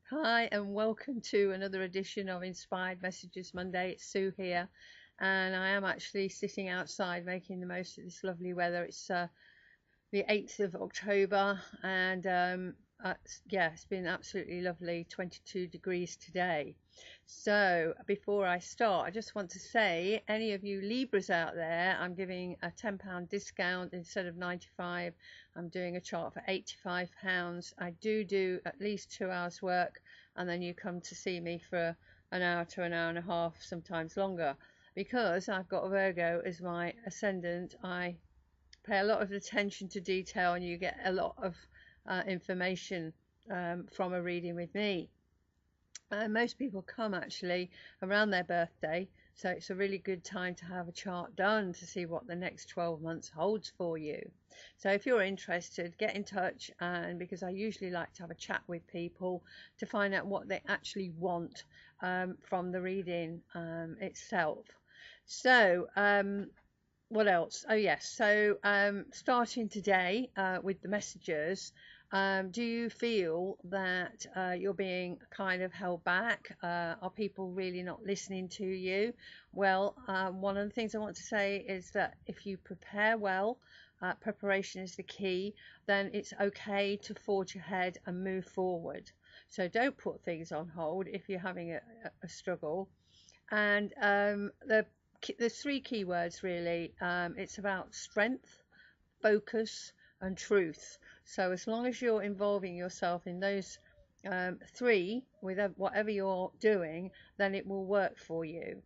Hi, and welcome to another edition of Inspired Messages Monday. It's Sue here, and I am actually sitting outside making the most of this lovely weather. It's the 8th of October, and yeah, it's been absolutely lovely, 22 degrees today. So before I start, I just want to say, any of you Libras out there, I'm giving a £10 discount instead of 95. I'm doing a chart for £85. I do at least 2 hours work, and then you come to see me for an hour to an hour and a half, sometimes longer. Because I've got Virgo as my ascendant, I pay a lot of attention to detail, and you get a lot of information from a reading with me. Most people come actually around their birthday, so it's a really good time to have a chart done to see what the next 12 months holds for you. So if you're interested, get in touch, and because I usually like to have a chat with people to find out what they actually want from the reading itself. So what else? Oh yes, so starting today with the messages, do you feel that you're being kind of held back? Are people really not listening to you? Well, one of the things I want to say is that if you prepare well, preparation is the key, then it's okay to forge ahead and move forward. So don't put things on hold if you're having a struggle. And there's three keywords really. It's about strength, focus, and truth. So as long as you're involving yourself in those three with whatever you're doing, then it will work for you.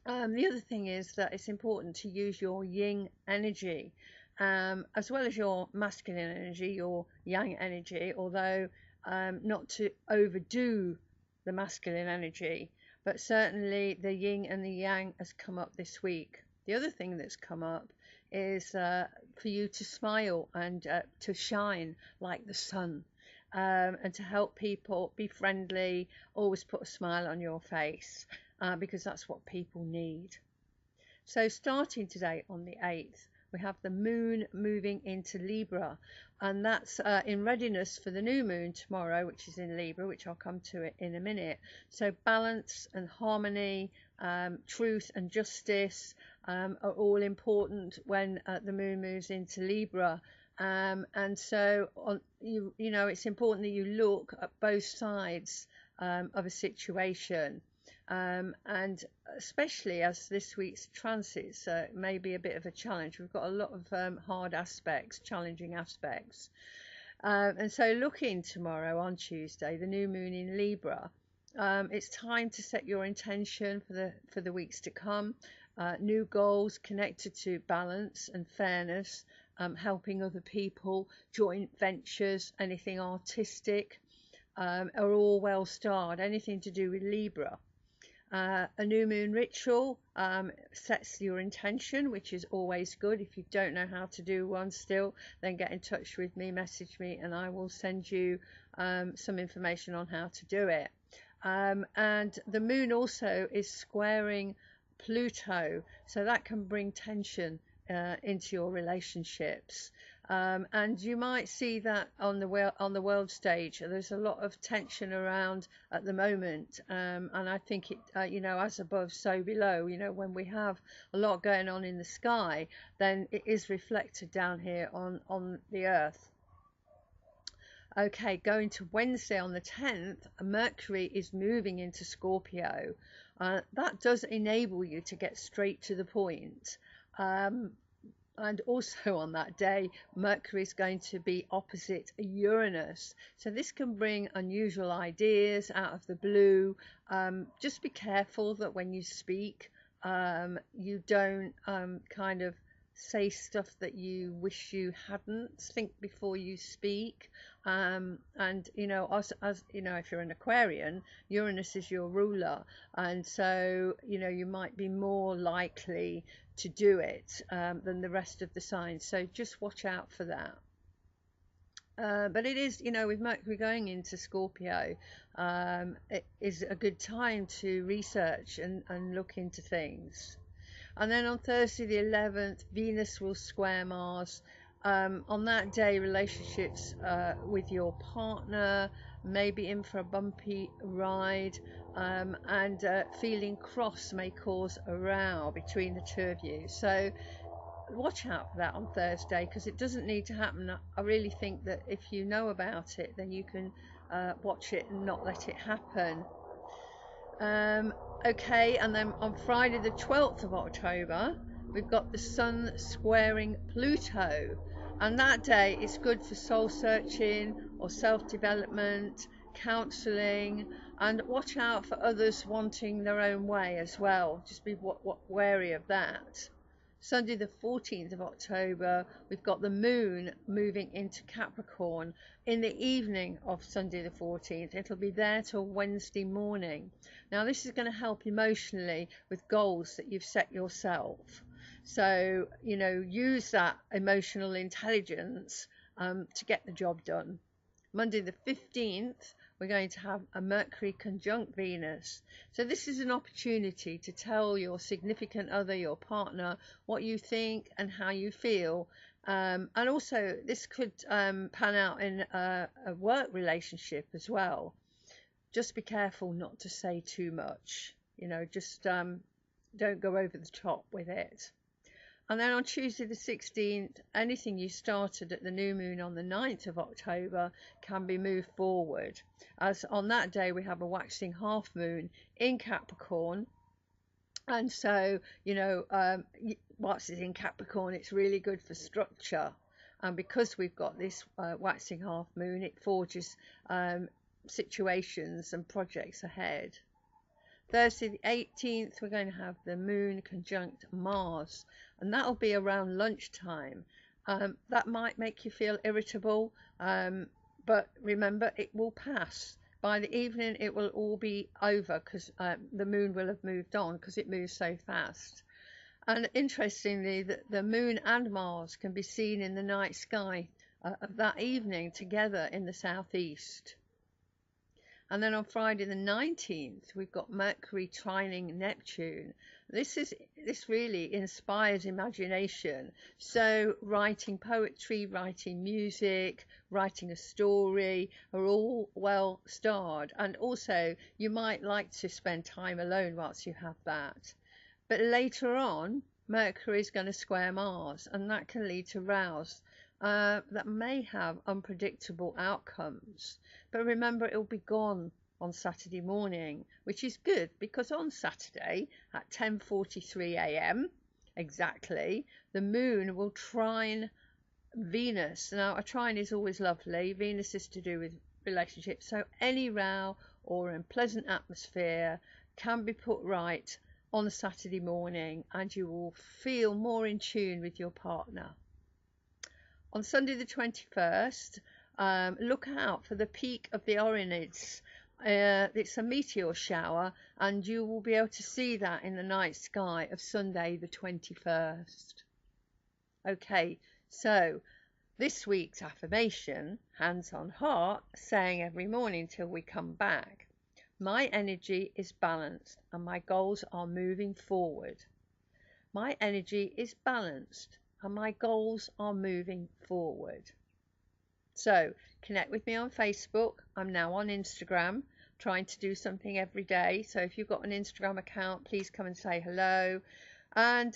The other thing is that it's important to use your yin energy as well as your masculine energy, your yang energy, although not to overdo the masculine energy. But certainly the yin and the yang has come up this week. The other thing that's come up is for you to smile and to shine like the sun, and to help people, be friendly, always put a smile on your face, because that's what people need. So starting today on the 8th, we have the moon moving into Libra, and that's in readiness for the new moon tomorrow, which is in Libra, which I'll come to it in a minute. So balance and harmony, truth and justice are all important when the moon moves into Libra. And so you know, it's important that you look at both sides of a situation. And especially as this week's transits may be a bit of a challenge. We've got a lot of hard aspects, challenging aspects. And so looking tomorrow on Tuesday, the new moon in Libra, it's time to set your intention for the weeks to come. New goals connected to balance and fairness, helping other people, joint ventures, anything artistic, are all well starred. Anything to do with Libra. A new moon ritual sets your intention, which is always good. If you don't know how to do one still, then get in touch with me, message me, and I will send you some information on how to do it. And the moon also is squaring Pluto, so that can bring tension into your relationships. And you might see that on the world stage. There's a lot of tension around at the moment, and I think it, you know, as above, so below. You know, when we have a lot going on in the sky, then it is reflected down here on the earth. Okay, going to Wednesday on the 10th, Mercury is moving into Scorpio. That does enable you to get straight to the point. And also on that day, Mercury is going to be opposite Uranus. So this can bring unusual ideas out of the blue. Just be careful that when you speak, you don't kind of say stuff that you wish you hadn't. Think before you speak. And you know, as you know, if you're an Aquarian, Uranus is your ruler, and so you know, you might be more likely to do it than the rest of the signs. So just watch out for that. But it is, you know, with Mercury going into Scorpio, it is a good time to research and look into things. And then on Thursday the 11th, Venus will square Mars, On that day, relationships with your partner may be in for a bumpy ride, and feeling cross may cause a row between the two of you. So watch out for that on Thursday, because it doesn't need to happen. I really think that if you know about it, then you can watch it and not let it happen. Okay, and then on Friday the 12th of October, we've got the Sun squaring Pluto, and that day is good for soul searching or self-development, counselling, and watch out for others wanting their own way as well. Just be wary of that. Sunday the 14th of October, we've got the moon moving into Capricorn in the evening of Sunday the 14th. It'll be there till Wednesday morning. Now this is going to help emotionally with goals that you've set yourself. So, you know, use that emotional intelligence to get the job done. Monday the 15th, we're going to have a Mercury conjunct Venus. So this is an opportunity to tell your significant other, your partner, what you think and how you feel. And also this could pan out in a work relationship as well. Just be careful not to say too much. You know, just don't go over the top with it. And then on Tuesday the 16th, anything you started at the new moon on the 9th of October can be moved forward. As on that day we have a waxing half moon in Capricorn. And so, you know, whilst it's in Capricorn, it's really good for structure. And because we've got this waxing half moon, it forges situations and projects ahead. Thursday the 18th, we're going to have the moon conjunct Mars, and that'll be around lunchtime. That might make you feel irritable, but remember, it will pass. By the evening it will all be over, because the moon will have moved on, because it moves so fast. And interestingly, the moon and Mars can be seen in the night sky of that evening together in the southeast. And then on Friday the 19th, we've got Mercury trining Neptune. This really inspires imagination. So writing poetry, writing music, writing a story are all well starred. And also you might like to spend time alone whilst you have that. But later on, Mercury is going to square Mars, and that can lead to rows that may have unpredictable outcomes. But remember, it will be gone on Saturday morning, which is good, because on Saturday at 10:43 a.m. exactly, the moon will trine Venus. Now, a trine is always lovely. Venus is to do with relationships, so any row or unpleasant atmosphere can be put right on Saturday morning, and you will feel more in tune with your partner. On Sunday the 21st, look out for the peak of the Orinids. It's a meteor shower, and you will be able to see that in the night sky of Sunday the 21st. Okay, so this week's affirmation, hands on heart, saying every morning till we come back: my energy is balanced and my goals are moving forward. My energy is balanced and my goals are moving forward. So connect with me on Facebook. I'm now on Instagram, trying to do something every day. So if you've got an Instagram account, please come and say hello. And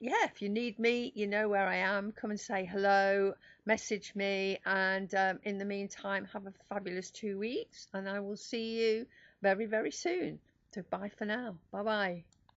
yeah, if you need me, you know where I am. Come and say hello, message me. And in the meantime, have a fabulous 2 weeks, and I will see you very, very soon. So bye for now. Bye bye.